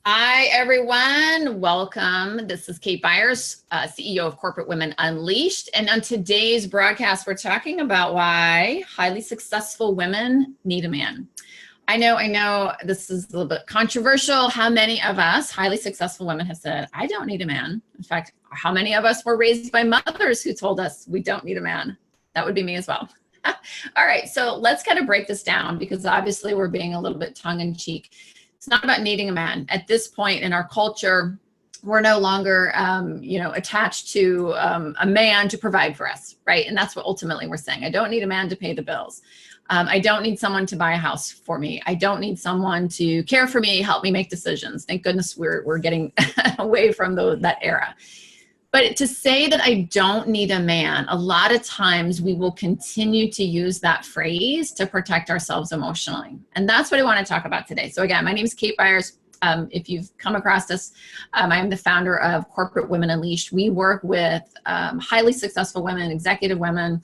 Hi, everyone. Welcome. This is Kate Byers, CEO of Corporate Women Unleashed. And on today's broadcast, we're talking about why highly successful women need a man. I know this is a little bit controversial. How many of us, highly successful women, have said, I don't need a man? In fact, how many of us were raised by mothers who told us we don't need a man? That would be me as well. All right, so let's kind of break this down because obviously we're being a little bit tongue-in-cheek. It's not about needing a man. At this point in our culture, we're no longer, attached to a man to provide for us, right? And that's what ultimately we're saying. I don't need a man to pay the bills. I don't need someone to buy a house for me. I don't need someone to care for me, help me make decisions. Thank goodness we're getting away from that era. But to say that I don't need a man, a lot of times we will continue to use that phrase to protect ourselves emotionally. And that's what I want to talk about today. So again, my name is Kate Byers. If you've come across us, I am the founder of Corporate Women Unleashed. We work with highly successful women, executive women,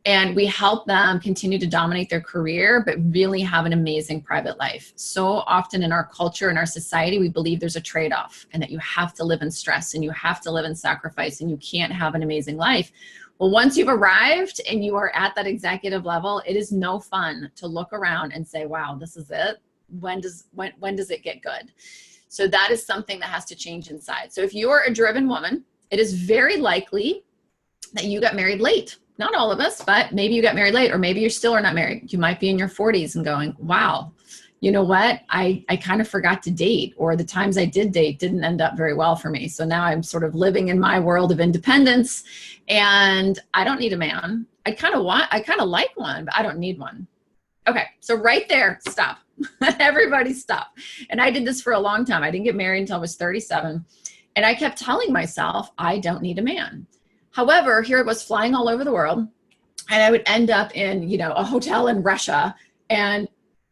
and we help them continue to dominate their career, but really have an amazing private life. So often in our culture, in our society, we believe there's a trade-off and that you have to live in stress and you have to live in sacrifice and you can't have an amazing life. Well, once you've arrived and you are at that executive level, it is no fun to look around and say, wow, this is it. When does it get good? So that is something that has to change inside. So if you're a driven woman, it is very likely that you got married late. Not all of us, but maybe you got married late, or maybe you still are not married. You might be in your 40s and going, wow, you know what? I kind of forgot to date, or the times I did date didn't end up very well for me. So now I'm sort of living in my world of independence and I don't need a man. I kind of like one, but I don't need one. Okay, so right there, stop. Everybody stop. And I did this for a long time. I didn't get married until I was 37. And I kept telling myself, I don't need a man. However, here it was flying all over the world, and I would end up in, a hotel in Russia, and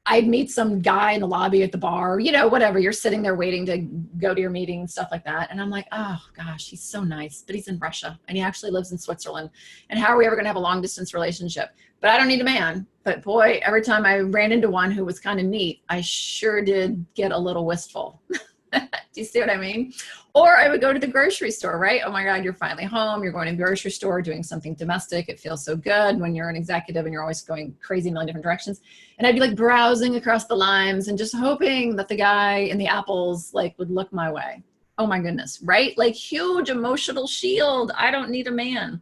I'd meet some guy in the lobby at the bar, whatever. You're sitting there waiting to go to your meeting and stuff like that. And I'm like, oh gosh, he's so nice, but he's in Russia and he actually lives in Switzerland. And how are we ever going to have a long distance relationship? But I don't need a man. But boy, every time I ran into one who was kind of neat, I sure did get a little wistful. Do you see what I mean? Or I would go to the grocery store, right? Oh my God, you're finally home. You're going to the grocery store doing something domestic. It feels so good when you're an executive and you're always going crazy in a million different directions. And I'd be like browsing across the limes and just hoping that the guy in the apples would look my way. Oh my goodness, right? Like huge emotional shield. I don't need a man.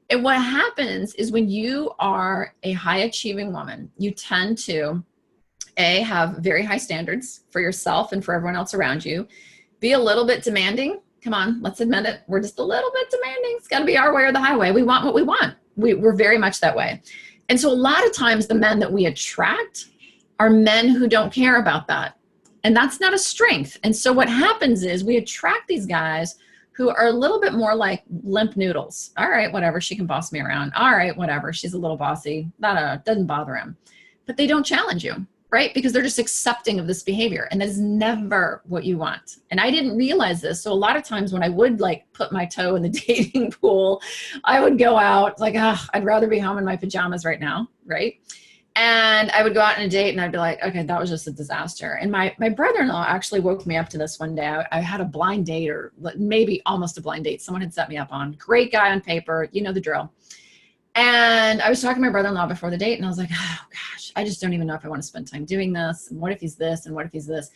And what happens is when you are a high achieving woman, you tend to have very high standards for yourself and for everyone else around you. Be a little bit demanding. Come on, let's admit it. We're just a little bit demanding. It's got to be our way or the highway. We want what we want. We're very much that way. And so a lot of times the men that we attract are men who don't care about that. And that's not a strength. And so what happens is we attract these guys who are a little bit more like limp noodles. All right, whatever. She can boss me around. All right, whatever. She's a little bossy. That doesn't bother him. But they don't challenge you. Right? Because they're just accepting of this behavior, and that is never what you want. And I didn't realize this. So a lot of times when I would put my toe in the dating pool, I would go out I'd rather be home in my pajamas right now. Right. And I would go out on a date and I'd be like, okay, that was just a disaster. And my brother-in-law actually woke me up to this one day. I had a blind date, or maybe almost a blind date. Someone had set me up on. Great guy on paper. You know the drill. And I was talking to my brother-in-law before the date, and I was like, oh gosh, I just don't even know if I want to spend time doing this. And what if he's this? And what if he's this?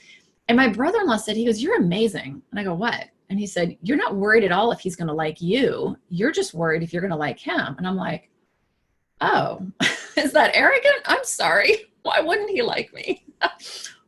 And my brother-in-law said, he goes, you're amazing. And I go, what? And he said, you're not worried at all if he's going to like you. You're just worried if you're going to like him. And I'm like, oh, is that arrogant? I'm sorry. Why wouldn't he like me?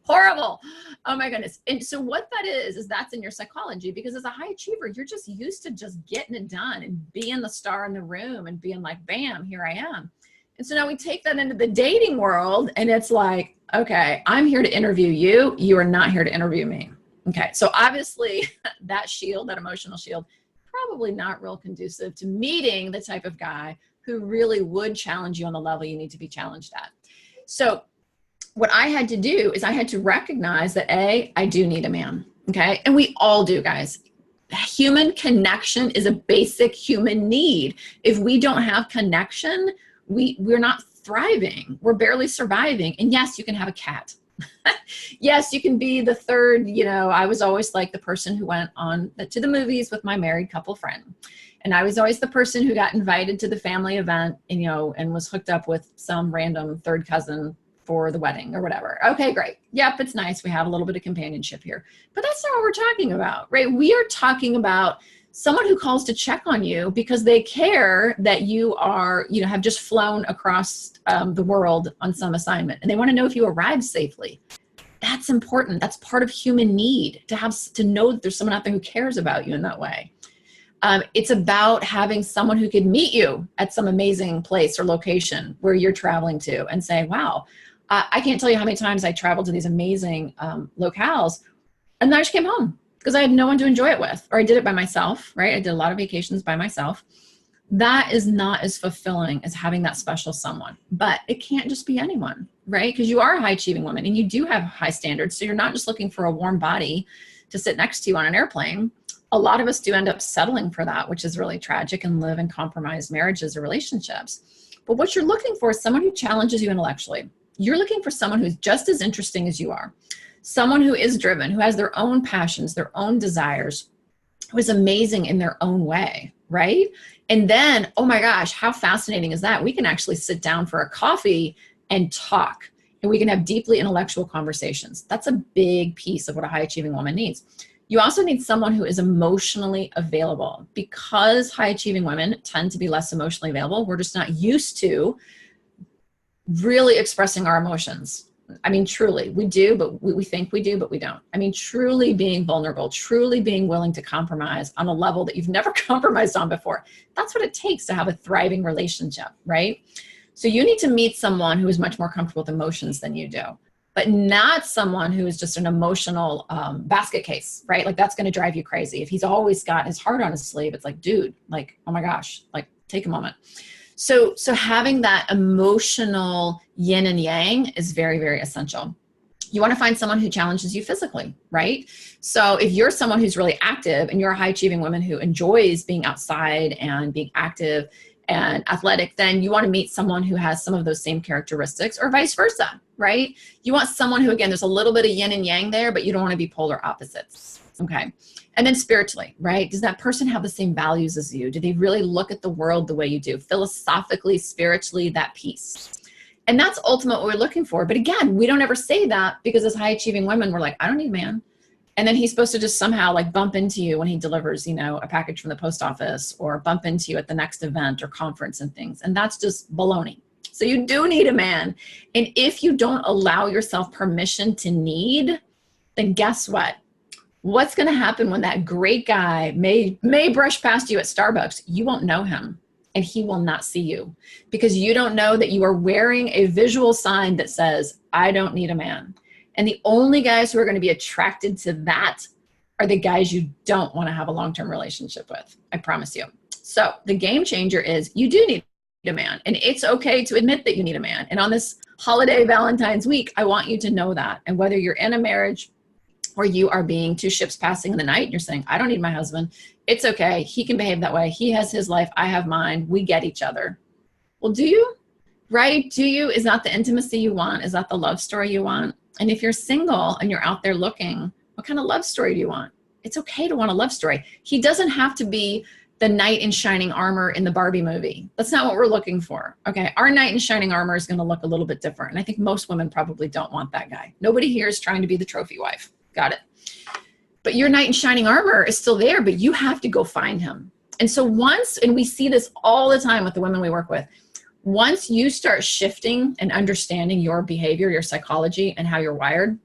Horrible. Oh my goodness. And so what that is that's in your psychology, because as a high achiever, you're just used to just getting it done and being the star in the room and being like, bam, here I am. And so now we take that into the dating world, and it's like, okay, I'm here to interview you. You are not here to interview me. Okay. So obviously that shield, that emotional shield, probably not real conducive to meeting the type of guy who really would challenge you on the level you need to be challenged at. So what I had to do is I had to recognize that I do need a man. Okay. And we all do, guys. Human connection is a basic human need. If we don't have connection, we're not thriving. We're barely surviving. And yes, you can have a cat. Yes, you can be the third, I was always like the person who went on to the movies with my married couple friend. And I was always the person who got invited to the family event, and was hooked up with some random third cousin for the wedding or whatever. Okay, great. Yep, it's nice. We have a little bit of companionship here. But that's not what we're talking about, right? We are talking about someone who calls to check on you because they care that you are, have just flown across the world on some assignment, and they want to know if you arrived safely. That's important. That's part of human need, to know that there's someone out there who cares about you in that way. It's about having someone who could meet you at some amazing place or location where you're traveling to and say, wow, I can't tell you how many times I traveled to these amazing locales and then I just came home because I had no one to enjoy it with, or I did it by myself, right? I did a lot of vacations by myself. That is not as fulfilling as having that special someone, but it can't just be anyone, right? Because you are a high achieving woman and you do have high standards. So you're not just looking for a warm body to sit next to you on an airplane. A lot of us do end up settling for that, which is really tragic, and live in compromised marriages or relationships. But what you're looking for is someone who challenges you intellectually. You're looking for someone who's just as interesting as you are, someone who is driven, who has their own passions, their own desires, who is amazing in their own way, right? And then, oh my gosh, how fascinating is that? We can actually sit down for a coffee and talk, and we can have deeply intellectual conversations. That's a big piece of what a high achieving woman needs. You also need someone who is emotionally available, because high achieving women tend to be less emotionally available. We're just not used to really expressing our emotions. I mean, truly, we do, but we think we do, but we don't. I mean, truly being vulnerable, truly being willing to compromise on a level that you've never compromised on before. That's what it takes to have a thriving relationship, right? So you need to meet someone who is much more comfortable with emotions than you do, but not someone who is just an emotional basket case, right? Like that's going to drive you crazy. If he's always got his heart on his sleeve, it's like, dude, like, oh my gosh, like take a moment. So having that emotional yin and yang is very, very essential. You want to find someone who challenges you physically, right? So if you're someone who's really active and you're a high achieving woman who enjoys being outside and being active and athletic, then you want to meet someone who has some of those same characteristics, or vice versa, right? You want someone who, again, there's a little bit of yin and yang there, but you don't want to be polar opposites, okay? And then spiritually, right? Does that person have the same values as you? Do they really look at the world the way you do? Philosophically, spiritually, that piece. And that's ultimately what we're looking for. But again, we don't ever say that, because as high achieving women, we're like, I don't need a man. And then he's supposed to just somehow like bump into you when he delivers, a package from the post office, or bump into you at the next event or conference and things. And that's just baloney. So you do need a man. And if you don't allow yourself permission to need, then guess what? What's going to happen when that great guy may brush past you at Starbucks? You won't know him, and he will not see you, because you don't know that you are wearing a visual sign that says, I don't need a man. And the only guys who are going to be attracted to that are the guys you don't want to have a long-term relationship with. I promise you. So the game changer is you do need a man, and it's okay to admit that you need a man. And on this holiday Valentine's week, I want you to know that. And whether you're in a marriage or you are being two ships passing in the night and you're saying, I don't need my husband, it's okay. He can behave that way. He has his life. I have mine. We get each other. Well, do you? Right? Do you? Is that the intimacy you want? Is that the love story you want? And if you're single and you're out there looking, what kind of love story do you want? It's okay to want a love story. He doesn't have to be the knight in shining armor in the Barbie movie. That's not what we're looking for. Okay. Our knight in shining armor is going to look a little bit different. And I think most women probably don't want that guy. Nobody here is trying to be the trophy wife. Got it. But your knight in shining armor is still there, but you have to go find him. And so and we see this all the time with the women we work with, once you start shifting and understanding your behavior, your psychology, and how you're wired,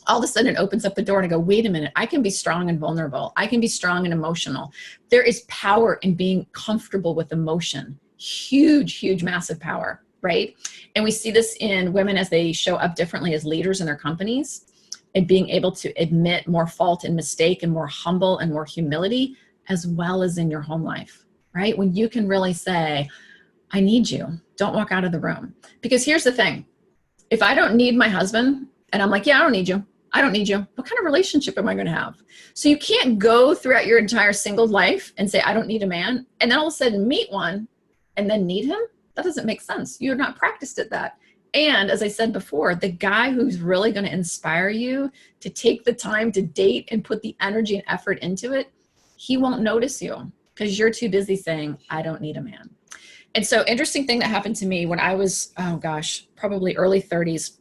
all of a sudden it opens up the door and I go, wait a minute, I can be strong and vulnerable. I can be strong and emotional. There is power in being comfortable with emotion. Huge, huge, massive power, right? And we see this in women as they show up differently as leaders in their companies, and being able to admit more fault and mistake, and more humble and more humility, as well as in your home life, right? When you can really say, I need you, don't walk out of the room. Because here's the thing. If I don't need my husband and I'm like, yeah, I don't need you, what kind of relationship am I going to have? So you can't go throughout your entire single life and say, I don't need a man, and then all of a sudden meet one and then need him. That doesn't make sense. You're not practiced at that. And as I said before, the guy who's really going to inspire you to take the time to date and put the energy and effort into it, he won't notice you because you're too busy saying, I don't need a man. And so interesting thing that happened to me when I was, oh gosh, probably early 30s.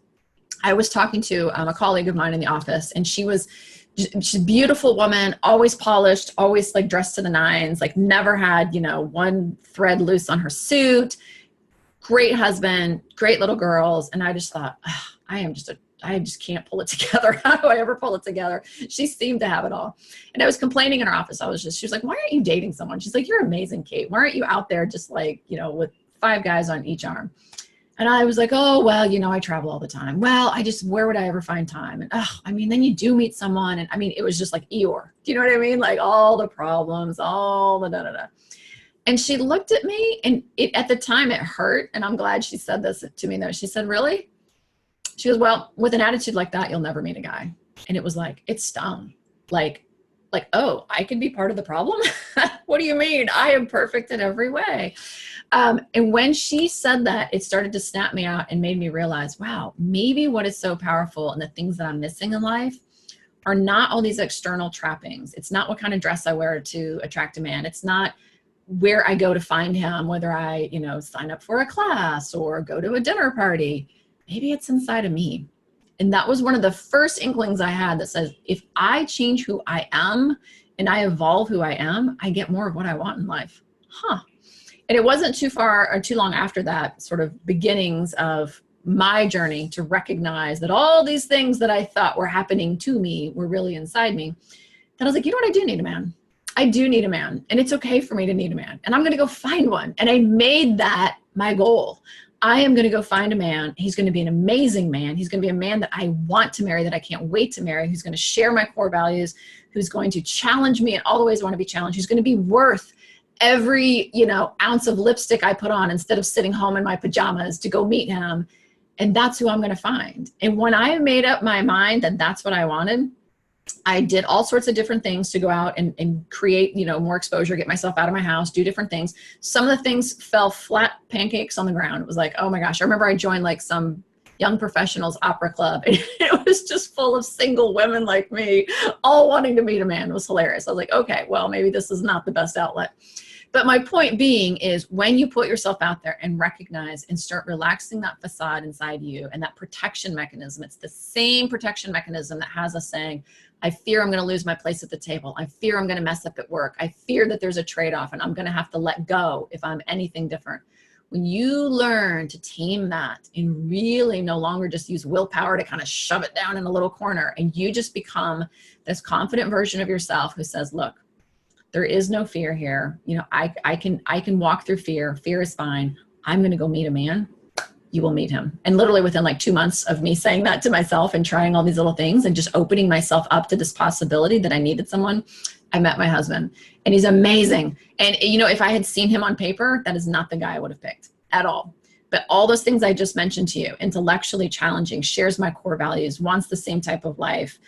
I was talking to a colleague of mine in the office, and she's a beautiful woman, always polished, always like dressed to the nines, like never had, one thread loose on her suit, great husband, great little girls. And I just thought, I just can't pull it together. How do I ever pull it together? She seemed to have it all. And I was complaining in her office. She was like, why aren't you dating someone? She's like, you're amazing, Kate. Why aren't you out there just like, with 5 guys on each arm? And I was like, oh, well, I travel all the time. Well, where would I ever find time? And then you do meet someone. And it was just like Eeyore. Do you know what I mean? Like all the problems, all the da-da-da. And she looked at me, and at the time it hurt. And I'm glad she said this to me though. She said, really? She goes, well, with an attitude like that, you'll never meet a guy. And it was like, it stung. Like, oh, I could be part of the problem? What do you mean? I am perfect in every way. And when she said that, it started to snap me out and made me realize, wow, maybe what is so powerful and the things that I'm missing in life are not all these external trappings. It's not what kind of dress I wear to attract a man. It's not where I go to find him, whether I, sign up for a class or go to a dinner party. Maybe it's inside of me. And that was one of the first inklings I had that says, if I change who I am and I evolve who I am, I get more of what I want in life. And it wasn't too far or too long after that sort of beginnings of my journey to recognize that all these things that I thought were happening to me were really inside me. That I was like, you know what? I do need a man. I do need a man. And it's okay for me to need a man. And I'm going to go find one. And I made that my goal. I am going to go find a man. He's going to be an amazing man. He's going to be a man that I want to marry, that I can't wait to marry, who's going to share my core values, who's going to challenge me in all the ways I want to be challenged, who's going to be worth every, ounce of lipstick I put on instead of sitting home in my pajamas to go meet him. And that's who I'm going to find. And when I made up my mind that that's what I wanted, I did all sorts of different things to go out and create, more exposure, get myself out of my house, do different things. Some of the things fell flat pancakes on the ground. It was like, oh my gosh. I remember I joined like some young professionals opera club. And it was just full of single women like me, all wanting to meet a man. It was hilarious. I was like, okay, well, maybe this is not the best outlet. But my point being is when you put yourself out there and recognize and start relaxing that facade inside you and that protection mechanism, it's the same protection mechanism that has us saying, I fear I'm going to lose my place at the table. I fear I'm going to mess up at work. I fear that there's a trade-off and I'm going to have to let go if I'm anything different. When you learn to tame that and really no longer just use willpower to kind of shove it down in a little corner, and you just become this confident version of yourself who says, look, there is no fear here. I can walk through fear. Fear is fine. I'm going to go meet a man. You will meet him. And literally within like 2 months of me saying that to myself and trying all these little things and just opening myself up to this possibility that I needed someone, I met my husband, and he's amazing. And if I had seen him on paper, that is not the guy I would have picked at all. But all those things I just mentioned to you, intellectually challenging, shares my core values, wants the same type of life,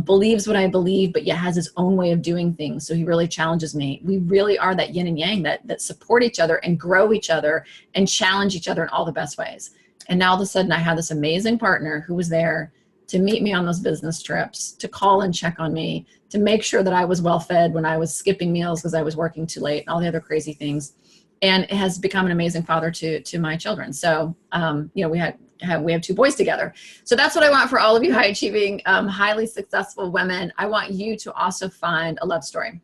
believes what I believe, but yet has his own way of doing things. So he really challenges me. We really are that yin and yang that support each other and grow each other and challenge each other in all the best ways. And now all of a sudden I had this amazing partner who was there to meet me on those business trips, to call and check on me, to make sure that I was well fed when I was skipping meals because I was working too late and all the other crazy things. And it has become an amazing father to my children. So, we have 2 boys together. So that's what I want for all of you high achieving, highly successful women. I want you to also find a love story.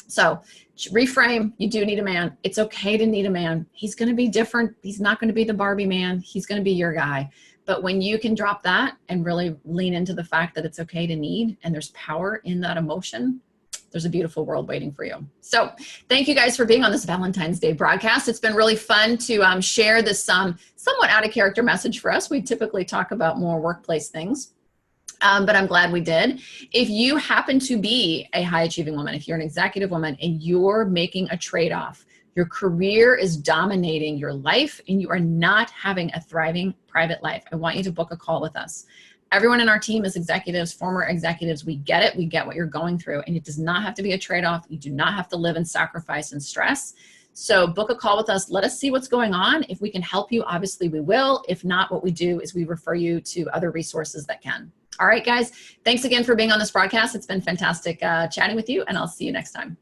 So reframe, you do need a man. It's okay to need a man. He's going to be different. He's not going to be the Barbie man. He's going to be your guy. But when you can drop that and really lean into the fact that it's okay to need, and there's power in that emotion, there's a beautiful world waiting for you. So thank you guys for being on this Valentine's Day broadcast. It's been really fun to share this somewhat out of character message for us. We typically talk about more workplace things, but I'm glad we did. If you happen to be a high achieving woman, if you're an executive woman and you're making a trade-off, your career is dominating your life and you are not having a thriving private life, I want you to book a call with us. Everyone in our team is executives, former executives. We get it. We get what you're going through. And it does not have to be a trade-off. You do not have to live in sacrifice and stress. So book a call with us. Let us see what's going on. If we can help you, obviously we will. If not, what we do is we refer you to other resources that can. All right, guys. Thanks again for being on this broadcast. It's been fantastic chatting with you, and I'll see you next time.